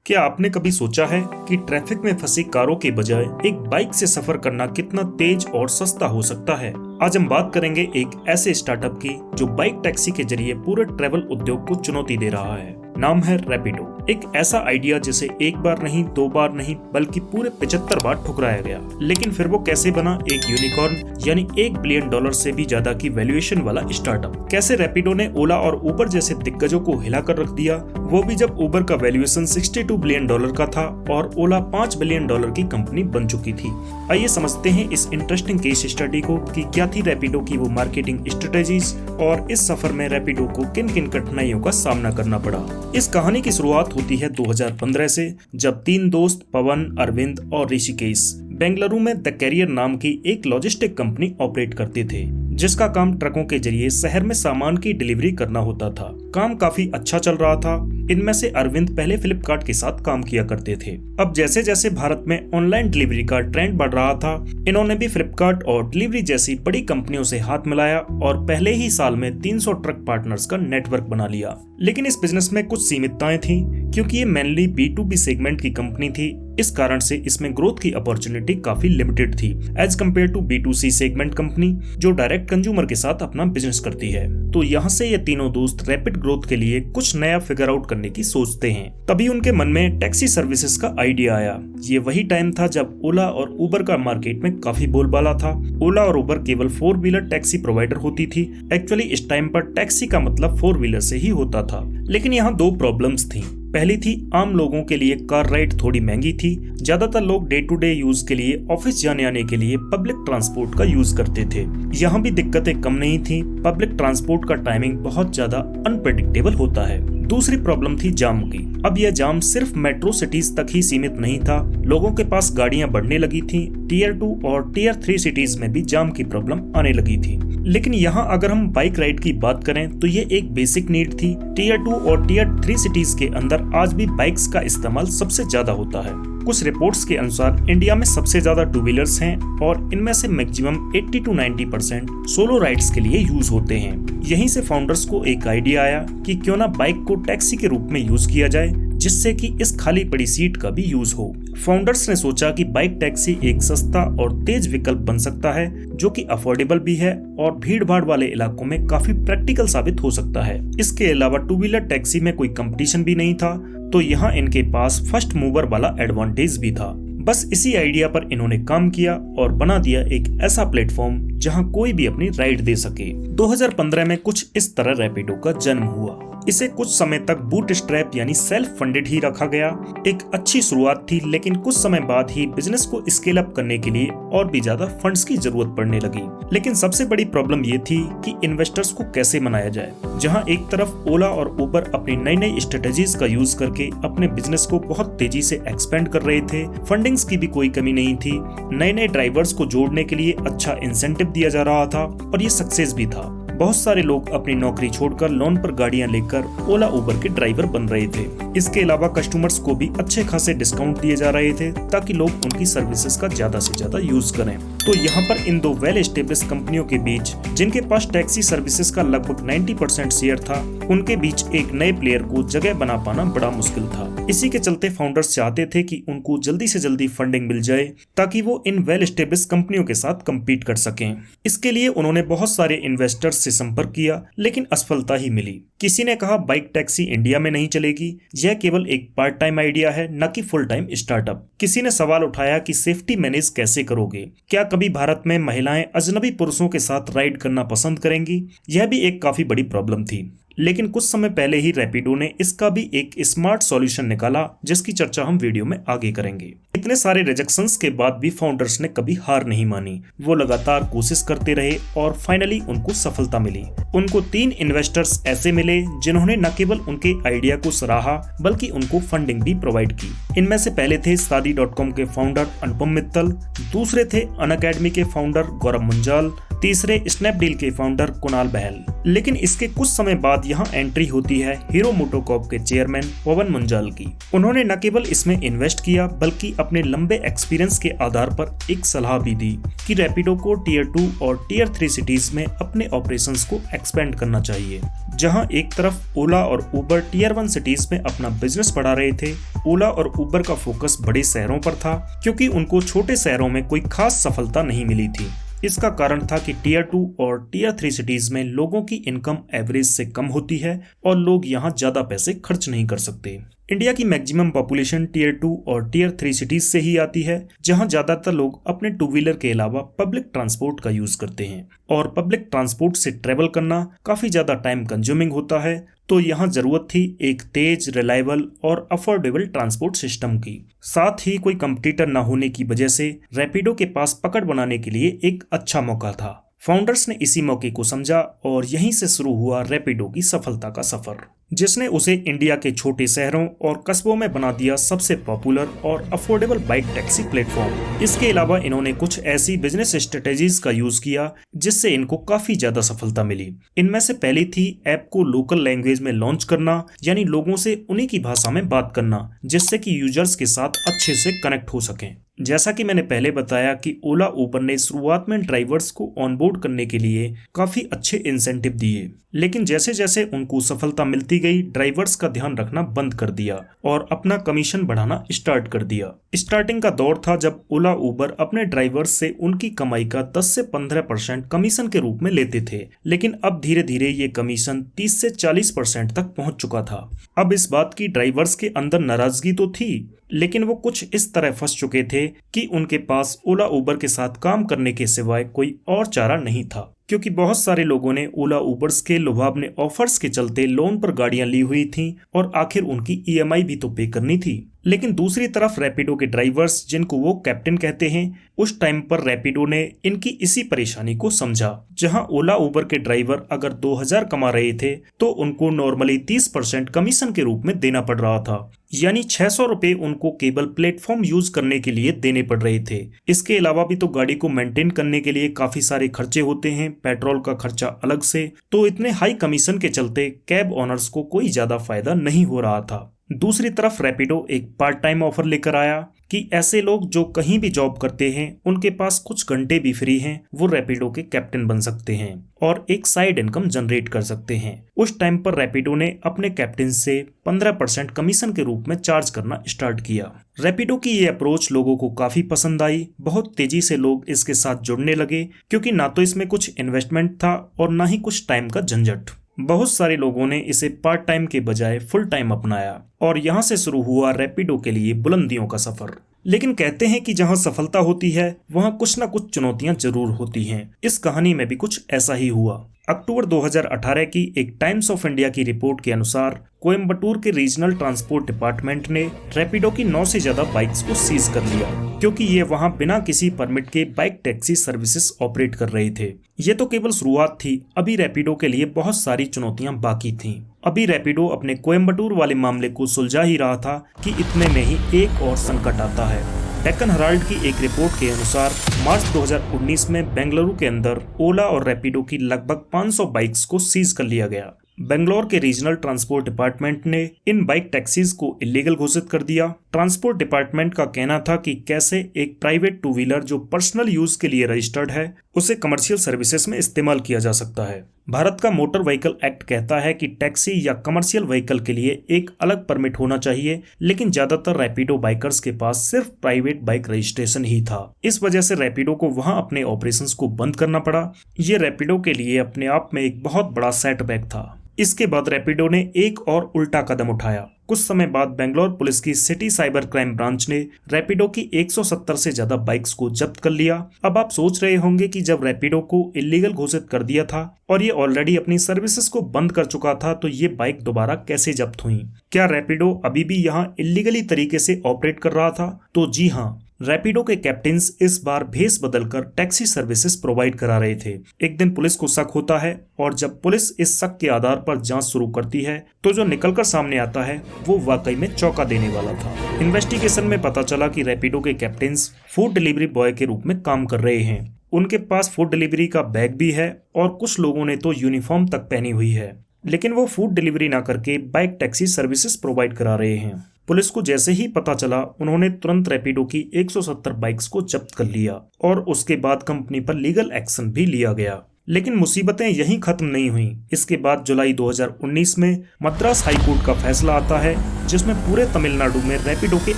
क्या आपने कभी सोचा है कि ट्रैफिक में फंसी कारों के बजाय एक बाइक से सफर करना कितना तेज और सस्ता हो सकता है। आज हम बात करेंगे एक ऐसे स्टार्टअप की जो बाइक टैक्सी के जरिए पूरे ट्रैवल उद्योग को चुनौती दे रहा है। नाम है रैपिडो। एक ऐसा आइडिया जिसे एक बार नहीं, दो बार नहीं, बल्कि पूरे 75 बार ठुकराया गया। लेकिन फिर वो कैसे बना एक यूनिकॉर्न, यानी $1 बिलियन से भी ज्यादा की वैल्यूएशन वाला स्टार्टअप। कैसे रैपिडो ने ओला और उबर जैसे दिग्गजों को हिलाकर रख दिया, वो भी जब उबर का वैल्यूएशन $62 बिलियन का था और ओला $5 बिलियन की कंपनी बन चुकी थी। आइए समझते हैं इस इंटरेस्टिंग केस स्टडी को कि क्या थी रैपिडो की वो मार्केटिंग स्ट्रेटेजीज और इस सफर में रैपिडो को किन किन कठिनाइयों का सामना करना पड़ा। इस कहानी की शुरुआत होती है 2015 से, जब 3 दोस्त पवन, अरविंद और ऋषिकेश बेंगलुरु में द कैरियर नाम की एक लॉजिस्टिक कंपनी ऑपरेट करते थे, जिसका काम ट्रकों के जरिए शहर में सामान की डिलीवरी करना होता था। काम काफी अच्छा चल रहा था। इनमें से अरविंद पहले फ्लिपकार्ट के साथ काम किया करते थे। अब जैसे जैसे भारत में ऑनलाइन डिलीवरी का ट्रेंड बढ़ रहा था, इन्होंने भी फ्लिपकार्ट और डिलीवरी जैसी बड़ी कंपनियों से हाथ मिलाया और पहले ही साल में 300 ट्रक पार्टनर्स का नेटवर्क बना लिया। लेकिन इस बिजनेस में कुछ सीमितताएं थी, क्योंकि ये मेनली B2B सेगमेंट की कंपनी थी। इस कारण से इसमें ग्रोथ की अपॉर्चुनिटी काफी लिमिटेड थी as compared to B2C segment company जो डायरेक्ट कंज्यूमर के साथ अपना बिजनेस करती है। तो यहाँ से ये तीनों दोस्त रैपिड ग्रोथ के लिए कुछ नया फिगर आउट करने की सोचते हैं। तभी उनके मन में टैक्सी सर्विसेज का आइडिया आया। ये वही टाइम था जब ओला और उबर का मार्केट में काफी बोलबाला था। ओला और उबर केवल 4 व्हीलर टैक्सी प्रोवाइडर होती थी। एक्चुअली इस टाइम पर टैक्सी का मतलब 4 व्हीलर से ही होता था। लेकिन यहाँ 2 प्रॉब्लम्स थी। पहली थी, आम लोगों के लिए कार राइड थोड़ी महंगी थी। ज्यादातर लोग डे टू डे यूज के लिए ऑफिस जाने आने के लिए पब्लिक ट्रांसपोर्ट का यूज करते थे। यहाँ भी दिक्कतें कम नहीं थी। पब्लिक ट्रांसपोर्ट का टाइमिंग बहुत ज्यादा अनप्रेडिक्टेबल होता है। दूसरी प्रॉब्लम थी जाम की। अब यह जाम सिर्फ मेट्रो सिटीज तक ही सीमित नहीं था। लोगों के पास गाड़ियां बढ़ने लगी थी। टियर 2 और टियर 3 सिटीज में भी जाम की प्रॉब्लम आने लगी थी। लेकिन यहाँ अगर हम बाइक राइड की बात करें तो ये एक बेसिक नीड थी। टियर 2 और टियर 3 सिटीज के अंदर आज भी बाइक्स का इस्तेमाल सबसे ज्यादा होता है। कुछ रिपोर्ट्स के अनुसार इंडिया में सबसे ज्यादा 2 व्हीलर्स हैं और इनमें से मैक्सिमम 80 to 90% सोलो राइड्स के लिए यूज होते हैं। यहीं से फाउंडर्स को एक आइडिया आया कि क्यों ना बाइक को टैक्सी के रूप में यूज किया जाए, जिससे कि इस खाली पड़ी सीट का भी यूज हो। फाउंडर्स ने सोचा कि बाइक टैक्सी एक सस्ता और तेज विकल्प बन सकता है, जो कि अफोर्डेबल भी है और भीड़ भाड़ वाले इलाकों में काफी प्रैक्टिकल साबित हो सकता है। इसके अलावा 2 व्हीलर टैक्सी में कोई कंपटीशन भी नहीं था, तो यहाँ इनके पास फर्स्ट मूवर वाला एडवांटेज भी था। बस इसी आइडिया पर इन्होंने काम किया और बना दिया एक ऐसा प्लेटफॉर्म जहां कोई भी अपनी राइड दे सके। 2015 में कुछ इस तरह रैपिडो का जन्म हुआ। इसे कुछ समय तक बूटस्ट्रैप यानी सेल्फ फंडेड ही रखा गया। एक अच्छी शुरुआत थी, लेकिन कुछ समय बाद ही बिजनेस को स्केल अप करने के लिए और भी ज्यादा फंड्स की जरूरत पड़ने लगी। लेकिन सबसे बड़ी प्रॉब्लम ये थी कि इन्वेस्टर्स को कैसे मनाया जाए। जहां एक तरफ ओला और उबर अपनी नई नई स्ट्रेटेजीज का यूज करके अपने बिजनेस को बहुत तेजी से एक्सपेंड कर रहे थे, फंडिंग्स की भी कोई कमी नहीं थी, नए नए ड्राइवर्स को जोड़ने के लिए अच्छा इंसेंटिव दिया जा रहा था और ये सक्सेस भी था। बहुत सारे लोग अपनी नौकरी छोड़कर लोन पर गाड़ियां लेकर ओला उबर के ड्राइवर बन रहे थे। इसके अलावा कस्टमर्स को भी अच्छे खासे डिस्काउंट दिए जा रहे थे ताकि लोग उनकी सर्विसेज का ज्यादा से ज्यादा यूज करें। तो यहाँ पर इन 2 वेल एस्टेब्लिश कंपनियों के बीच, जिनके पास टैक्सी सर्विसेज का लगभग 90% शेयर था, उनके बीच एक नए प्लेयर को जगह बना पाना बड़ा मुश्किल था। इसी के चलते फाउंडर्स चाहते थे कि उनको जल्दी से जल्दी फंडिंग मिल जाए ताकि वो इन वेल एस्टेब्लिश कंपनियों के साथ कम्पीट कर सकें। इसके लिए उन्होंने बहुत सारे इन्वेस्टर्स से संपर्क किया, लेकिन असफलता ही मिली। किसी ने कहा बाइक टैक्सी इंडिया में नहीं चलेगी, यह केवल एक पार्ट टाइम आइडिया है, न कि फुल टाइम स्टार्टअप। किसी ने सवाल उठाया कि सेफ्टी मैनेज कैसे करोगे, क्या कभी भारत में महिलाएं अजनबी पुरुषों के साथ राइड करना पसंद करेंगी। यह भी एक काफी बड़ी प्रॉब्लम थी। लेकिन कुछ समय पहले ही रैपिडो ने इसका भी एक स्मार्ट सॉल्यूशन निकाला, जिसकी चर्चा हम वीडियो में आगे करेंगे। इतने सारे रिजेक्शंस के बाद भी फाउंडर्स ने कभी हार नहीं मानी। वो लगातार कोशिश करते रहे और फाइनली उनको सफलता मिली। उनको 3 इन्वेस्टर्स ऐसे मिले जिन्होंने न केवल उनके आइडिया को सराहा, बल्कि उनको फंडिंग भी प्रोवाइड की। इनमें से पहले थे शादी.com के फाउंडर अनुपम मित्तल, दूसरे थे अनअकैडमी के फाउंडर गौरव मुंजाल तीसरे स्नैपडील के फाउंडर कुणाल बहल। लेकिन इसके कुछ समय बाद यहाँ एंट्री होती है हीरो मोटोकॉर्प के चेयरमैन पवन मुंजाल की। उन्होंने न केवल इसमें इन्वेस्ट किया बल्कि अपने लंबे एक्सपीरियंस के आधार पर एक सलाह भी दी कि रैपिडो को टियर 2 और टियर 3 सिटीज में अपने ऑपरेशंस को एक्सपेंड करना चाहिए। जहां एक तरफ ओला और उबर टियर 1 सिटीज में अपना बिजनेस बढ़ा रहे थे, ओला और उबर का फोकस बड़े शहरों पर था क्योंकि उनको छोटे शहरों में कोई खास सफलता नहीं मिली थी। इसका कारण था कि टियर 2 और टियर 3 सिटीज में लोगों की इनकम एवरेज से कम होती है और लोग यहाँ ज्यादा पैसे खर्च नहीं कर सकते। इंडिया की मैक्सिमम पॉपुलेशन टियर 2 और टियर 3 सिटीज से ही आती है, जहां ज्यादातर लोग अपने 2 व्हीलर के अलावा पब्लिक ट्रांसपोर्ट का यूज करते हैं और पब्लिक ट्रांसपोर्ट से ट्रेवल करना काफी ज्यादा टाइम कंज्यूमिंग होता है। तो यहाँ जरूरत थी एक तेज, रिलायबल और अफोर्डेबल ट्रांसपोर्ट सिस्टम की। साथ ही कोई कंपटीटर न होने की वजह से रैपिडो के पास पकड़ बनाने के लिए एक अच्छा मौका था। फाउंडर्स ने इसी मौके को समझा और यहीं से शुरू हुआ रैपिडो की सफलता का सफर, जिसने उसे इंडिया के छोटे शहरों और कस्बों में बना दिया सबसे पॉपुलर और अफोर्डेबल बाइक टैक्सी प्लेटफॉर्म। इसके अलावा इन्होंने कुछ ऐसी बिजनेस स्ट्रेटेजीज का यूज किया जिससे इनको काफी ज्यादा सफलता मिली। इनमें से पहली थी ऐप को लोकल लैंग्वेज में लॉन्च करना, यानी लोगों से उन्हीं की भाषा में बात करना जिससे कि यूजर्स के साथ अच्छे से कनेक्ट हो सकें। जैसा कि मैंने पहले बताया कि ओला उबर ने शुरुआत में ड्राइवर्स को ऑनबोर्ड करने के लिए काफी अच्छे इंसेंटिव दिए, लेकिन जैसे जैसे उनको सफलता मिलती गई ड्राइवर्स का ध्यान रखना बंद कर दिया और अपना कमीशन बढ़ाना स्टार्ट कर दिया। स्टार्टिंग का दौर था जब ओला उबर अपने ड्राइवर्स से उनकी कमाई का 10 से 15% कमीशन के रूप में लेते थे, लेकिन अब धीरे धीरे ये कमीशन 30 से 40% तक पहुंच चुका था। अब इस बात की ड्राइवर्स के अंदर नाराजगी तो थी, लेकिन वो कुछ इस तरह फंस चुके थे कि उनके पास ओला उबर के साथ काम करने के सिवाय कोई और चारा नहीं था, क्योंकि बहुत सारे लोगों ने ओला उबर्स के लुभावने ऑफर्स के चलते लोन पर गाड़ियां ली हुई थीं और आखिर उनकी ईएमआई भी तो पे करनी थी। लेकिन दूसरी तरफ रैपिडो के ड्राइवर्स, जिनको वो कैप्टन कहते हैं, उस टाइम पर रैपिडो ने इनकी इसी परेशानी को समझा। जहां ओला उबर के ड्राइवर अगर 2000 कमा रहे थे तो उनको नॉर्मली 30% कमीशन के रूप में देना पड़ रहा था, यानी 600 रुपए उनको केवल प्लेटफॉर्म यूज करने के लिए देने पड़ रहे थे। इसके अलावा भी तो गाड़ी को मेंटेन करने के लिए काफी सारे खर्चे होते हैं, पेट्रोल का खर्चा अलग से। तो इतने हाई कमीशन के चलते कैब ओनर्स को कोई ज्यादा फायदा नहीं हो रहा था। दूसरी तरफ रैपिडो एक पार्ट टाइम ऑफर लेकर आया कि ऐसे लोग जो कहीं भी जॉब करते हैं, उनके पास कुछ घंटे भी फ्री हैं, वो रैपिडो के कैप्टन बन सकते हैं और एक साइड इनकम जनरेट कर सकते हैं। उस टाइम पर रैपिडो ने अपने कैप्टन से 15% कमीशन के रूप में चार्ज करना स्टार्ट किया। रैपिडो की ये अप्रोच लोगों को काफी पसंद आई। बहुत तेजी से लोग इसके साथ जुड़ने लगे, क्योंकि ना तो इसमें कुछ इन्वेस्टमेंट था और ना ही कुछ टाइम का झंझट। बहुत सारे लोगों ने इसे पार्ट टाइम के बजाय फुल टाइम अपनाया और यहाँ से शुरू हुआ रैपिडो के लिए बुलंदियों का सफर। लेकिन कहते हैं कि जहाँ सफलता होती है वहाँ कुछ ना कुछ चुनौतियां जरूर होती हैं। इस कहानी में भी कुछ ऐसा ही हुआ। अक्टूबर 2018 की एक टाइम्स ऑफ इंडिया की रिपोर्ट के अनुसार कोयम्बटूर के रीजनल ट्रांसपोर्ट डिपार्टमेंट ने रैपिडो की 9 से ज्यादा बाइक्स को सीज कर लिया, क्योंकि ये वहां बिना किसी परमिट के बाइक टैक्सी सर्विसेज ऑपरेट कर रहे थे। ये तो केवल शुरुआत थी, अभी रैपिडो के लिए बहुत सारी चुनौतियां बाकी थीं। अभी रैपिडो अपने कोयम्बटूर वाले मामले को सुलझा ही रहा था कि इतने में ही एक और संकट आता है। डेक्कन हेराल्ड की एक रिपोर्ट के अनुसार मार्च 2019 में बेंगलुरु के अंदर ओला और रैपिडो की लगभग 500 बाइक्स को सीज कर लिया गया। बेंगलोर के रीजनल ट्रांसपोर्ट डिपार्टमेंट ने इन बाइक टैक्सीज को इलीगल घोषित कर दिया। ट्रांसपोर्ट डिपार्टमेंट का कहना था कि कैसे एक प्राइवेट 2 व्हीलर जो पर्सनल यूज के लिए रजिस्टर्ड है, उसे कमर्शियल सर्विसेज में इस्तेमाल किया जा सकता है। भारत का मोटर व्हीकल एक्ट कहता है कि टैक्सी या कमर्शियल व्हीकल के लिए एक अलग परमिट होना चाहिए, लेकिन ज्यादातर रैपिडो बाइकर्स के पास सिर्फ प्राइवेट बाइक रजिस्ट्रेशन ही था। इस वजह से रैपिडो को वहां अपने ऑपरेशंस को बंद करना पड़ा। ये रैपिडो के लिए अपने आप में एक बहुत बड़ा सेटबैक था। इसके बाद रैपिडो ने एक और उल्टा कदम उठाया। कुछ समय बाद बेंगलोर पुलिस की सिटी साइबर क्राइम ब्रांच ने रैपिडो की 170 से ज्यादा बाइक्स को जब्त कर लिया। अब आप सोच रहे होंगे कि जब रैपिडो को इलीगल घोषित कर दिया था और ये ऑलरेडी अपनी सर्विसेज को बंद कर चुका था, तो ये बाइक दोबारा कैसे जब्त हुई? क्या रैपिडो अभी भी यहाँ इलीगली तरीके से ऑपरेट कर रहा था? तो जी हाँ, रैपिडो के कैप्टन्स इस बार भेस बदलकर टैक्सी सर्विसेज प्रोवाइड करा रहे थे। एक दिन पुलिस को शक होता है और जब पुलिस इस शक के आधार पर जांच शुरू करती है तो जो निकलकर सामने आता है वो वाकई में चौंका देने वाला था। इन्वेस्टिगेशन में पता चला कि रैपिडो के कैप्टन्स फूड डिलीवरी बॉय के रूप में काम कर रहे हैं। उनके पास फूड डिलीवरी का बैग भी है और कुछ लोगों ने तो यूनिफॉर्म तक पहनी हुई है, लेकिन वो फूड डिलीवरी ना करके बाइक टैक्सी सर्विसेज प्रोवाइड करा रहे हैं। पुलिस को जैसे ही पता चला, उन्होंने तुरंत रैपिडो की 170 बाइक्स को जब्त कर लिया और उसके बाद कंपनी पर लीगल एक्शन भी लिया गया। लेकिन मुसीबतें यहीं खत्म नहीं हुई। इसके बाद जुलाई 2019 में मद्रास हाई कोर्ट का फैसला आता है, जिसमें पूरे तमिलनाडु में रैपिडो के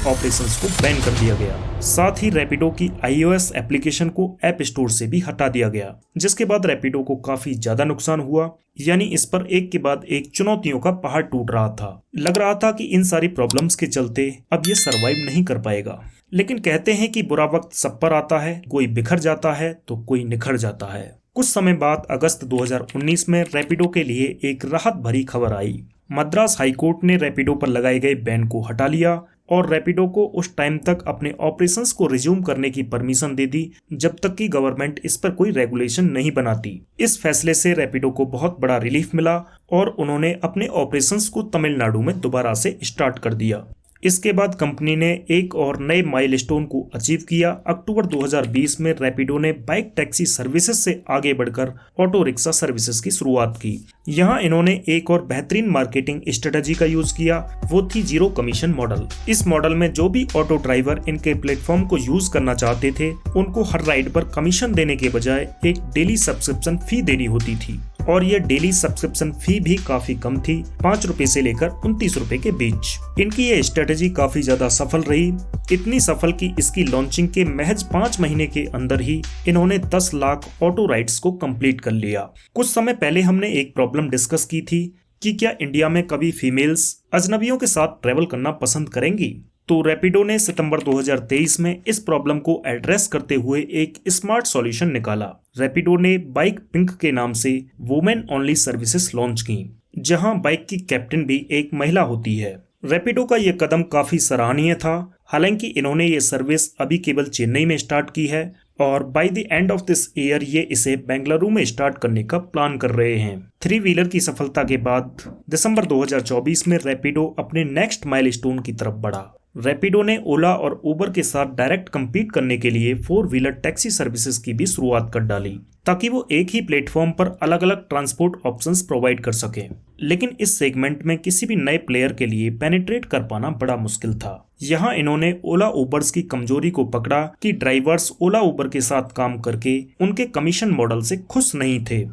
ऑपरेशंस को बैन कर दिया गया। साथ ही रैपिडो की iOS एप्लीकेशन को ऐप स्टोर से भी हटा दिया गया, जिसके बाद रैपिडो को काफी ज्यादा नुकसान हुआ। यानी इस पर एक के बाद एक चुनौतियों का पहाड़ टूट रहा था। लग रहा था कि इन सारी प्रॉब्लम्स के चलते अब ये सरवाइव नहीं कर पाएगा। लेकिन कहते हैं कि बुरा वक्त सब पर आता है, कोई बिखर जाता है तो कोई निखर जाता है। कुछ समय बाद अगस्त 2019 में रैपिडो के लिए एक राहत भरी खबर आई। मद्रास हाई कोर्ट ने रैपिडो पर लगाए गए बैन को हटा लिया और रैपिडो को उस टाइम तक अपने ऑपरेशंस को रिज्यूम करने की परमिशन दे दी, जब तक कि गवर्नमेंट इस पर कोई रेगुलेशन नहीं बनाती। इस फैसले से रैपिडो को बहुत बड़ा रिलीफ मिला और उन्होंने अपने ऑपरेशंस को तमिलनाडु में दोबारा से स्टार्ट कर दिया। इसके बाद कंपनी ने एक और नए माइलस्टोन को अचीव किया। अक्टूबर 2020 में रैपिडो ने बाइक टैक्सी सर्विसेज से आगे बढ़कर ऑटो रिक्शा सर्विसेज की शुरुआत की। यहाँ इन्होंने एक और बेहतरीन मार्केटिंग स्ट्रेटजी का यूज किया, वो थी जीरो कमीशन मॉडल। इस मॉडल में जो भी ऑटो ड्राइवर इनके प्लेटफॉर्म को यूज करना चाहते थे, उनको हर राइड पर कमीशन देने के बजाय एक डेली सब्सक्रिप्शन फी देनी होती थी। और ये डेली सब्सक्रिप्शन फी भी काफी कम थी, 5 रुपए से लेकर 29 रुपए के बीच। इनकी ये स्ट्रेटेजी काफी ज्यादा सफल रही, इतनी सफल कि इसकी लॉन्चिंग के महज 5 महीने के अंदर ही इन्होंने 10 लाख ऑटो राइड्स को कंप्लीट कर लिया। कुछ समय पहले हमने एक प्रॉब्लम डिस्कस की थी कि क्या इंडिया में कभी फीमेल्स अजनबियों के साथ ट्रेवल करना पसंद करेंगी। तो रैपिडो ने सितंबर 2023 में इस प्रॉब्लम को एड्रेस करते हुए एक स्मार्ट सॉल्यूशन निकाला। रैपिडो ने बाइक पिंक के नाम से वुमेन ओनली सर्विसेज लॉन्च की, जहां बाइक की कैप्टन भी एक महिला होती है। रैपिडो का ये कदम काफी सराहनीय था। हालांकि इन्होंने ये सर्विस अभी केवल चेन्नई में स्टार्ट की है और by the end of this year ये इसे बेंगलुरु में स्टार्ट करने का प्लान कर रहे हैं। 3 व्हीलर की सफलता के बाद दिसंबर 2024 में रैपिडो अपने नेक्स्ट माइलस्टोन की तरफ बढ़ा। रैपिडो ने ओला और उबर के साथ डायरेक्ट compete करने के लिए 4 व्हीलर टैक्सी सर्विसेज की भी शुरुआत कर डाली, ताकि वो एक ही प्लेटफॉर्म पर अलग अलग ट्रांसपोर्ट ऑप्शंस प्रोवाइड कर सकें। लेकिन इस सेगमेंट में किसी भी नए प्लेयर के लिए पेनिट्रेट कर पाना बड़ा मुश्किल था। यहाँ इन्होंने ओला उबर्स की कमजोरी को पकड़ा कि ड्राइवर्स ओला उबर के साथ काम करके उनके कमीशन मॉडल से खुश नहीं थे।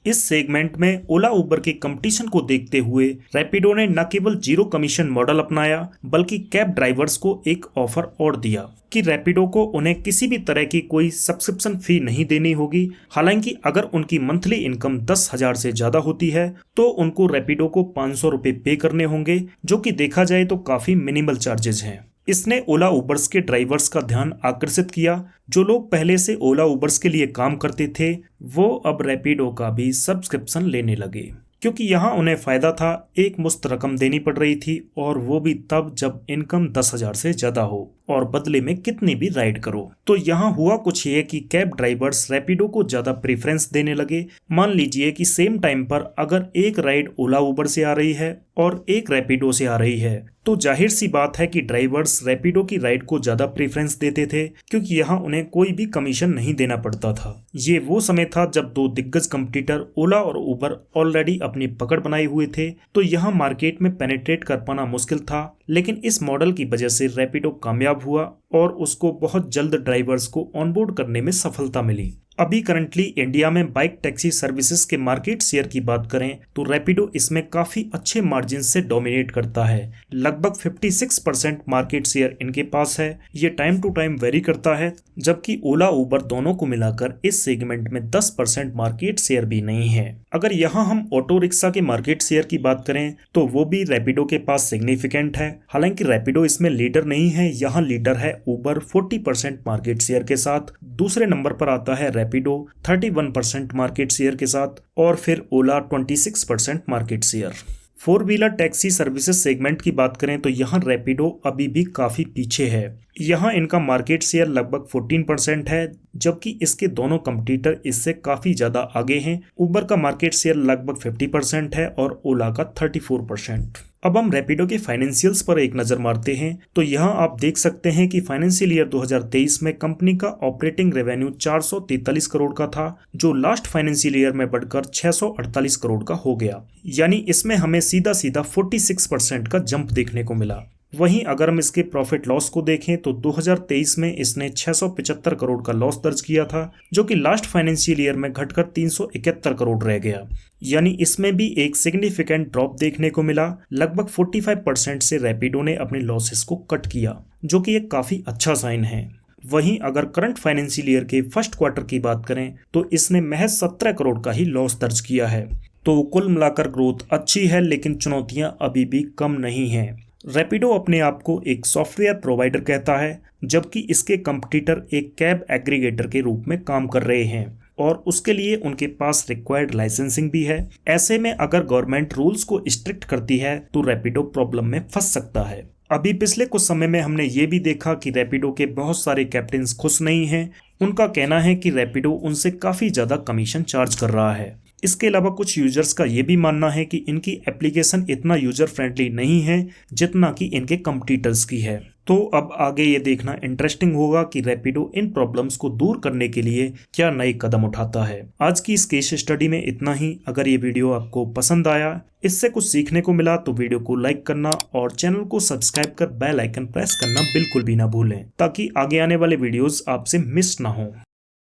इस सेगमेंट में ओला उबर के कंपटीशन को देखते हुए रैपिडो ने न केवल जीरो कमीशन मॉडल अपनाया, बल्कि कैब ड्राइवर्स को एक ऑफर और दिया कि रैपिडो को उन्हें किसी भी तरह की कोई सब्सक्रिप्शन फी नहीं देनी होगी। हालांकि अगर उनकी मंथली इनकम 10,000 से ज्यादा होती है तो उनको रैपिडो को 500 रुपए पे करने होंगे, जो कि देखा जाए तो काफी मिनिमल चार्जेस हैं। इसने ओला उबर्स के ड्राइवर्स का ध्यान आकर्षित किया। जो लोग पहले से ओला उबर्स के लिए काम करते थे, वो अब रैपिडो का भी सब्सक्रिप्शन लेने लगे, क्योंकि यहाँ उन्हें फायदा था। एक मुश्त रकम देनी पड़ रही थी, और वो भी तब जब इनकम 10,000 से ज्यादा हो और बदले में कितनी भी राइड करो। तो यहाँ हुआ कुछ ये कि कैब ड्राइवर्स रैपिडो को ज्यादा प्रेफरेंस देने लगे। मान लीजिए कि सेम टाइम पर अगर एक राइड ओला उबर से आ रही है और एक रैपिडो से आ रही है, तो जाहिर सी बात है कि ड्राइवर्स रैपिडो की राइड को ज्यादा प्रेफरेंस देते थे, क्योंकि यहाँ उन्हें कोई भी कमीशन नहीं देना पड़ता था। ये वो समय था जब 2 दिग्गज कंपटीटर ओला और उबर ऑलरेडी अपनी पकड़ बनाए हुए थे, तो यहाँ मार्केट में पेनिट्रेट कर पाना मुश्किल था। लेकिन इस मॉडल की वजह से रैपिडो कामयाब हुआ और उसको बहुत जल्द ड्राइवर्स को ऑनबोर्ड करने में सफलता मिली। अभी करंटली इंडिया में बाइक टैक्सी सर्विसेज के मार्केट शेयर की बात करें तो रैपिडो इसमें काफी अच्छे मार्जिन से डोमिनेट करता है। लगभग 56% मार्केट शेयर इनके पास है। ये टाइम टू टाइम वेरी करता है, जबकि ओला उबर दोनों को मिलाकर इस सेगमेंट में 10% मार्केट शेयर भी नहीं है। अगर यहाँ हम ऑटो रिक्शा के मार्केट शेयर की बात करें तो वो भी रैपिडो के पास सिग्निफिकेंट है। हालांकि रैपिडो इसमें लीडर नहीं है, यहाँ लीडर है उबर 40% मार्केट शेयर के साथ। दूसरे नंबर पर आता है रैपिडो 31% मार्केट शेयर के साथ, और फिर ओला 26% market share. 4 wheeler taxi services segment की बात करें तो यहाँ रैपिडो अभी भी काफी पीछे है। यहाँ इनका मार्केट शेयर लगभग 14% है, जबकि इसके दोनों कंपटीटर इससे काफी ज्यादा आगे हैं। उबर का मार्केट शेयर लगभग 50% है और ओला का 34%। अब हम रैपिडो के फाइनेंशियल्स पर एक नजर मारते हैं तो यहाँ आप देख सकते हैं कि फाइनेंशियल ईयर 2023 में कंपनी का ऑपरेटिंग रेवेन्यू 443 करोड़ का था, जो लास्ट फाइनेंशियल ईयर में बढ़कर 648 करोड़ का हो गया। यानी इसमें हमें सीधा सीधा 46% का जंप देखने को मिला। वहीं अगर हम इसके प्रॉफिट लॉस को देखें तो 2023 में इसने 675 करोड़ का लॉस दर्ज किया था, जो कि लास्ट फाइनेंशियल ईयर में घटकर 371 करोड़ रह गया। यानी इसमें भी एक सिग्निफिकेंट ड्रॉप देखने को मिला। लगभग 45% से रैपिडो ने अपने लॉसेस को कट किया, जो कि एक काफी अच्छा साइन है। वहीं अगर करंट फाइनेंशियल ईयर के फर्स्ट क्वार्टर की बात करें तो इसने महज 17 करोड़ का ही लॉस दर्ज किया है। तो कुल मिलाकर ग्रोथ अच्छी है, लेकिन चुनौतियां अभी भी कम नहीं हैं। रैपिडो अपने आप को एक सॉफ्टवेयर प्रोवाइडर कहता है, जबकि इसके कंपटीटर एक कैब एग्रीगेटर के रूप में काम कर रहे हैं और उसके लिए उनके पास रिक्वायर्ड लाइसेंसिंग भी है। ऐसे में अगर गवर्नमेंट रूल्स को स्ट्रिक्ट करती है तो रैपिडो प्रॉब्लम में फंस सकता है। अभी पिछले कुछ समय में हमने ये भी देखा कि रैपिडो के बहुत सारे कैप्टन्स खुश नहीं हैं। उनका कहना है कि रैपिडो उनसे काफ़ी ज़्यादा कमीशन चार्ज कर रहा है। इसके अलावा कुछ यूजर्स का ये भी मानना है कि इनकी एप्लीकेशन इतना यूजर फ्रेंडली नहीं है जितना कि इनके कंपटीटर्स की है। तो अब आगे ये देखना इंटरेस्टिंग होगा कि रैपिडो इन प्रॉब्लम्स को दूर करने के लिए क्या नए कदम उठाता है। आज की इस केस स्टडी में इतना ही। अगर ये वीडियो आपको पसंद आया, इससे कुछ सीखने को मिला, तो वीडियो को लाइक करना और चैनल को सब्सक्राइब कर बेल आइकन प्रेस करना बिल्कुल भी ना भूलें, ताकि आगे आने वाले वीडियोस आपसे मिस ना हो।